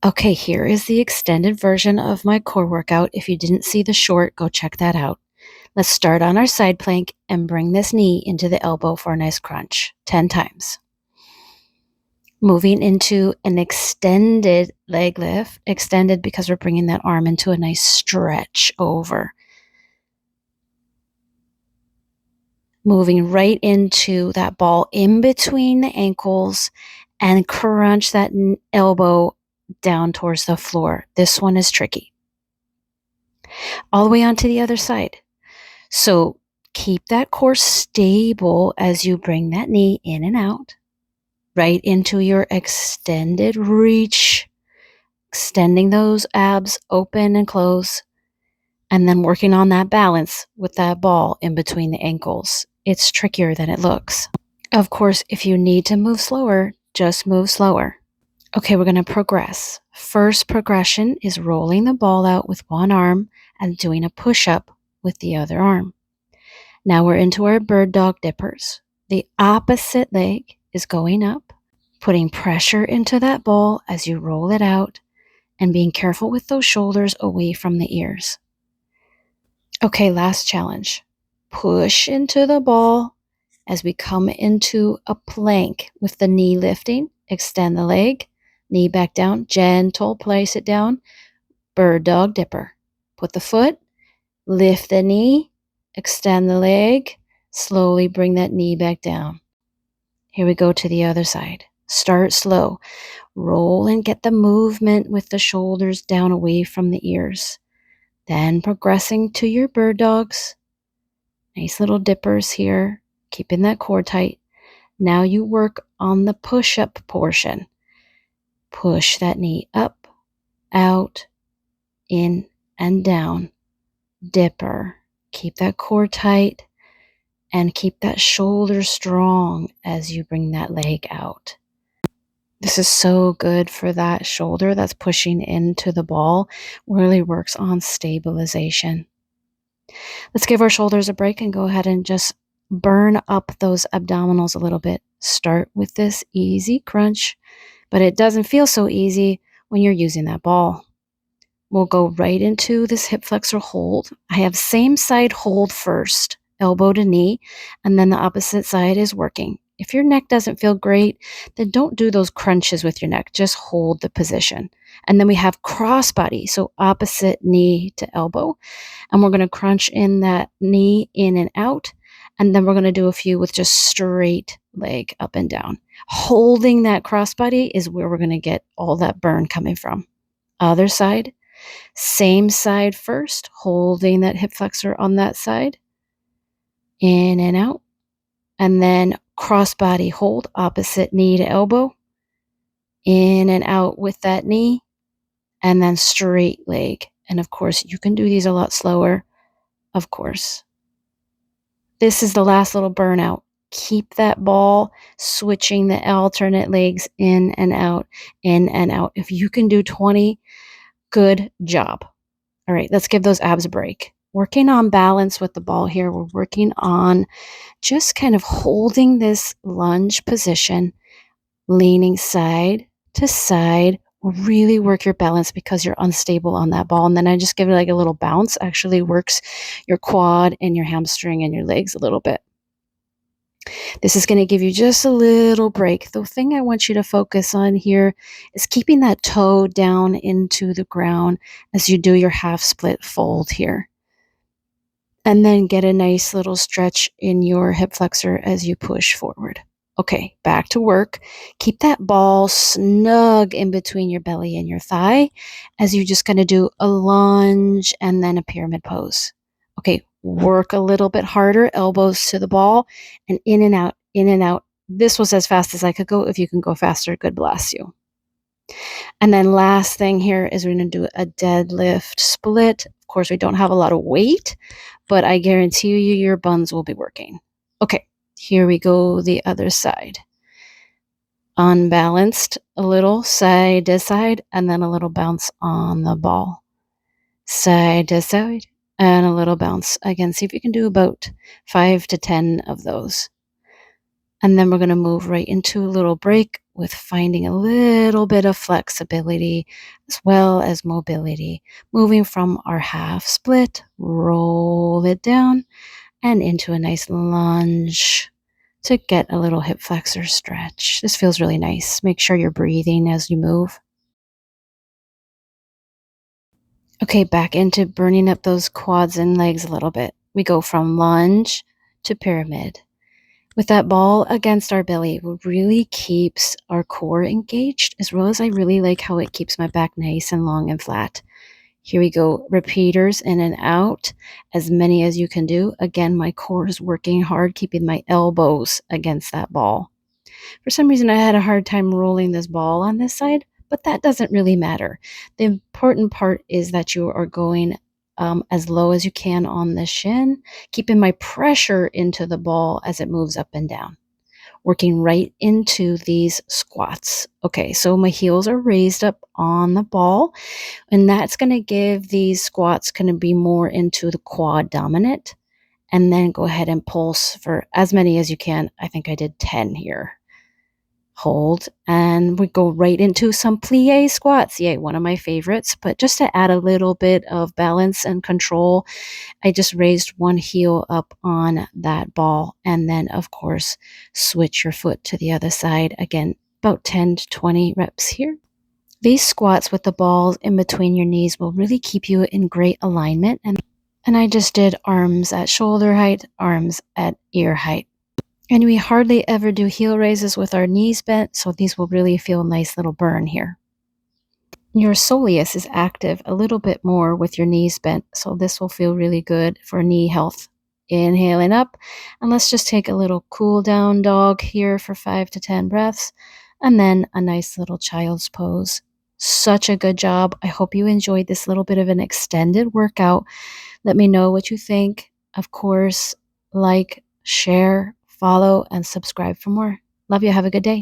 Okay, here is the extended version of my core workout. If you didn't see the short, go check that out. Let's start on our side plank and bring this knee into the elbow for a nice crunch, 10 times. Moving into an extended leg lift, extended because we're bringing that arm into a nice stretch over. Moving right into that ball in between the ankles and crunch that elbow down towards the floor. This one is tricky. All the way onto the other side. So keep that core stable as you bring that knee in and out, right into your extended reach, extending those abs open and close, and then working on that balance with that ball in between the ankles. It's trickier than it looks. Of course, if you need to move slower, just move slower. Okay, we're going to progress. First progression is rolling the ball out with one arm and doing a push-up with the other arm. Now we're into our bird dog dippers. The opposite leg is going up, putting pressure into that ball as you roll it out and being careful with those shoulders away from the ears. Okay, last challenge. Push into the ball as we come into a plank with the knee lifting. Extend the leg, knee back down, gentle, place it down. Bird dog dipper. Put the foot, lift the knee, extend the leg, slowly bring that knee back down. Here we go to the other side. Start slow. Roll and get the movement with the shoulders down away from the ears. Then progressing to your bird dogs. Nice little dippers here, keeping that core tight. Now you work on the push-up portion. Push that knee up, out, in, and down. Dipper. Keep that core tight and keep that shoulder strong as you bring that leg out. This is so good for that shoulder that's pushing into the ball. Really works on stabilization. Let's give our shoulders a break and go ahead and just burn up those abdominals a little bit. Start with this easy crunch, but it doesn't feel so easy when you're using that ball. We'll go right into this hip flexor hold. I have same side hold first, elbow to knee, and then the opposite side is working. If your neck doesn't feel great, then don't do those crunches with your neck. Just hold the position. And then we have crossbody, so opposite knee to elbow. And we're going to crunch in that knee in and out. And then we're going to do a few with just straight leg up and down. Holding that crossbody is where we're going to get all that burn coming from. Other side. Same side first, holding that hip flexor on that side. In and out. And then crossbody hold, opposite knee to elbow. In and out with that knee. And then straight leg. And of course, you can do these a lot slower, of course. This is the last little burnout. Keep that ball switching the alternate legs in and out, in and out. If you can do 20, good job. All right, let's give those abs a break. Working on balance with the ball here. We're working on just kind of holding this lunge position, leaning side to side. Really work your balance because you're unstable on that ball. And then I just give it like a little bounce. Actually works your quad and your hamstring and your legs a little bit. This is going to give you just a little break. The thing I want you to focus on here is keeping that toe down into the ground as you do your half split fold here. And then get a nice little stretch in your hip flexor as you push forward. Okay, back to work. Keep that ball snug in between your belly and your thigh as you're just going to do a lunge and then a pyramid pose. Okay, work a little bit harder, elbows to the ball, and in and out, in and out. This was as fast as I could go. If you can go faster, God bless you. And then last thing here is we're going to do a deadlift split. Of course, we don't have a lot of weight, but I guarantee you your buns will be working. Okay, here we go, the other side. Unbalanced, a little side to side, and then a little bounce on the ball. Side to side, and a little bounce. Again, see if you can do about 5 to 10 of those. And then we're going to move right into a little break with finding a little bit of flexibility as well as mobility. Moving from our half split, roll it down and into a nice lunge to get a little hip flexor stretch. This feels really nice. Make sure you're breathing as you move. Okay, back into burning up those quads and legs a little bit. We go from lunge to pyramid. With that ball against our belly, it really keeps our core engaged, as well as I really like how it keeps my back nice and long and flat. Here we go, repeaters in and out, as many as you can do. Again, my core is working hard, keeping my elbows against that ball. For some reason, I had a hard time rolling this ball on this side, but that doesn't really matter. The important part is that you are going as low as you can on the shin, keeping my pressure into the ball as it moves up and down, working right into these squats. Okay, so my heels are raised up on the ball, and that's going to give these squats going to be more into the quad dominant. And then go ahead and pulse for as many as you can. I think I did 10 here. Hold, and we go right into some plie squats. Yay, one of my favorites. But just to add a little bit of balance and control, I just raised one heel up on that ball, and then of course switch your foot to the other side. Again, about 10 to 20 reps here. These squats with the balls in between your knees will really keep you in great alignment. And I just did arms at shoulder height, arms at ear height. And we hardly ever do heel raises with our knees bent, so these will really feel a nice little burn here. Your soleus is active a little bit more with your knees bent, so this will feel really good for knee health. Inhaling up, and let's just take a little cool down dog here for 5 to 10 breaths, and then a nice little child's pose. Such a good job. I hope you enjoyed this little bit of an extended workout. Let me know what you think. Of course, like, share, follow, and subscribe for more. Love you. Have a good day.